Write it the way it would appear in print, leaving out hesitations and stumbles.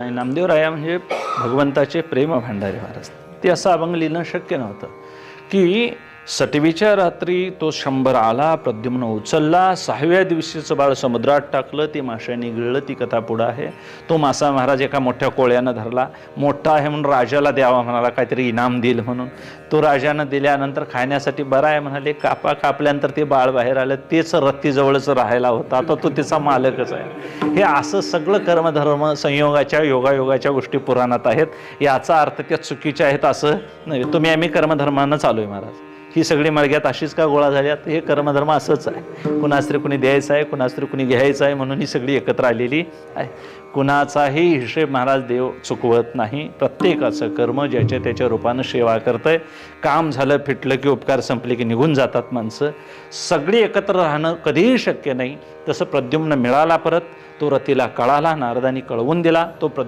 आणि नामदेवराया म्हणजे भगवंताचे प्रेम भांडारे महाराज. ते असं अभंग लिहिणं शक्य नव्हतं की सटवीच्या रात्री तो 100 आला, प्रद्युम्न उचलला, 6व्या दिवशीचं बाळ समुद्रात टाकलं, ती माशाने गिळलं. ती कथा पुढं आहे. तो मासा महाराज एका मोठ्या कोळ्यानं धरला. मोठा आहे म्हणून राजाला द्यावा म्हणाला, काहीतरी इनाम देईल म्हणून. तो राजानं दिल्यानंतर खाण्यासाठी बरा आहे म्हणाले. कापल्यानंतर ते बाळ बाहेर आलं. तेच रत्तीजवळच राहायला होता. आता तो त्याचा मालकच आहे. हे असं सगळं कर्मधर्म संयोगाच्या योगायोगाच्या गोष्टी पुराणात आहेत. याचा अर्थ त्या चुकीच्या आहेत असं नाही. आम्ही कर्मधर्मानं चालू आहे महाराज. ही सगळी मळग्यात अशीच का गोळा झाल्यात? हे कर्मधर्म असंच आहे. कुणास तरी कुणी द्यायचं आहे, कुणास तरी कुणी घ्यायचं आहे, म्हणून ही सगळी एकत्र आलेली आहे. कुणाचाही हिशेब महाराज देव चुकवत नाही. प्रत्येकाचं कर्म ज्याच्या त्याच्या रूपानं सेवा करतंय. काम झालं फिटलं की उपकार संपले की निघून जातात माणसं. सगळी एकत्र राहणं कधीही शक्य नाही. तसं प्रद्युम्न मिळाला परत. तो रतीला कळाला, नारदांनी कळवून दिला. तो